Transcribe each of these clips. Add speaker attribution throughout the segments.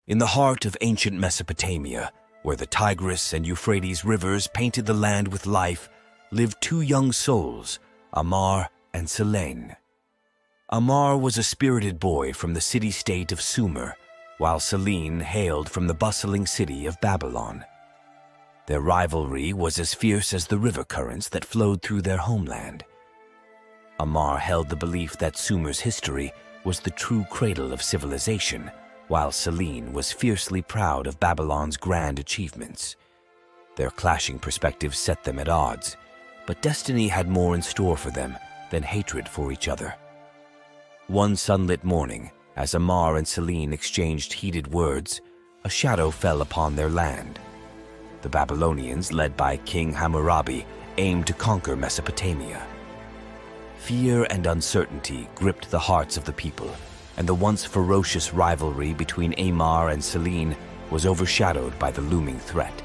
Speaker 1: In the heart of ancient Mesopotamia, where the Tigris and Euphrates rivers painted the land with life, lived two young souls, Amar and Selene. Amar was a spirited boy from the city-state of Sumer, while Selene hailed from the bustling city of Babylon. Their rivalry was as fierce as the river currents that flowed through their homeland. Amar held the belief that Sumer's history was the true cradle of civilization, while Selene was fiercely proud of Babylon's grand achievements. Their clashing perspectives set them at odds, but destiny had more in store for them than hatred for each other. One sunlit morning, as Amar and Selene exchanged heated words, a shadow fell upon their land. The Babylonians, led by King Hammurabi, aimed to conquer Mesopotamia. Fear and uncertainty gripped the hearts of the people, and the once ferocious rivalry between Amar and Selene was overshadowed by the looming threat.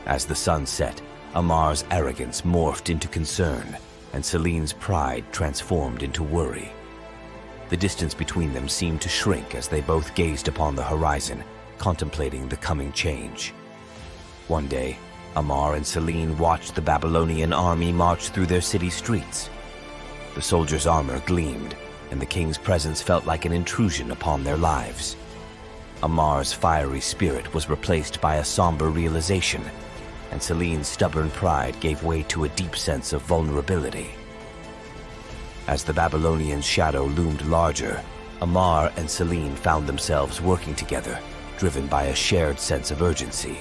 Speaker 1: As the sun set, Amar's arrogance morphed into concern, and Selene's pride transformed into worry. The distance between them seemed to shrink as they both gazed upon the horizon, contemplating the coming change. One day, Amar and Selene watched the Babylonian army march through their city streets. The soldiers' armor gleamed, and the king's presence felt like an intrusion upon their lives. Amar's fiery spirit was replaced by a somber realization, and Selene's stubborn pride gave way to a deep sense of vulnerability. As the Babylonian shadow loomed larger, Amar and Selene found themselves working together, driven by a shared sense of urgency.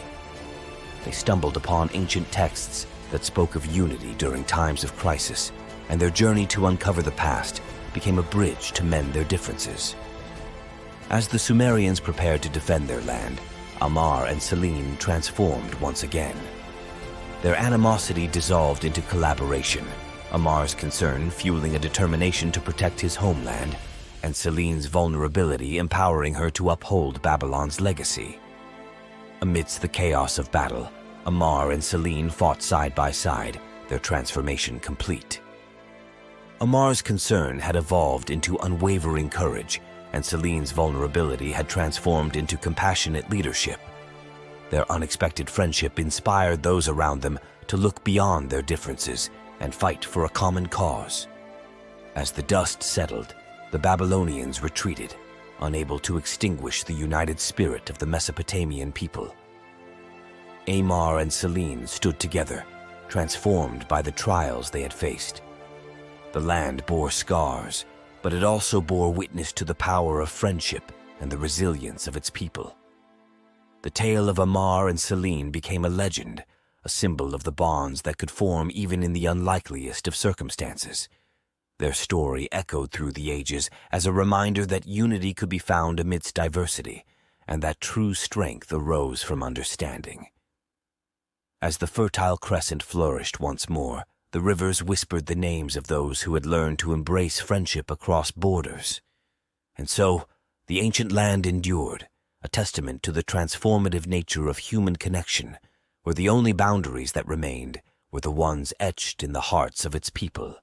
Speaker 1: They stumbled upon ancient texts that spoke of unity during times of crisis, and their journey to uncover the past became a bridge to mend their differences. As the Sumerians prepared to defend their land, Amar and Selene transformed once again. Their animosity dissolved into collaboration, Amar's concern fueling a determination to protect his homeland, and Selene's vulnerability empowering her to uphold Babylon's legacy. Amidst the chaos of battle, Amar and Selene fought side by side, their transformation complete. Amar's concern had evolved into unwavering courage, and Selene's vulnerability had transformed into compassionate leadership. Their unexpected friendship inspired those around them to look beyond their differences and fight for a common cause. As the dust settled, the Babylonians retreated, unable to extinguish the united spirit of the Mesopotamian people. Amar and Selene stood together, transformed by the trials they had faced. The land bore scars, but it also bore witness to the power of friendship and the resilience of its people. The tale of Amar and Selene became a legend, a symbol of the bonds that could form even in the unlikeliest of circumstances. Their story echoed through the ages as a reminder that unity could be found amidst diversity, and that true strength arose from understanding. As the fertile Crescent flourished once more, the rivers whispered the names of those who had learned to embrace friendship across borders. And so, the ancient land endured, a testament to the transformative nature of human connection, where the only boundaries that remained were the ones etched in the hearts of its people.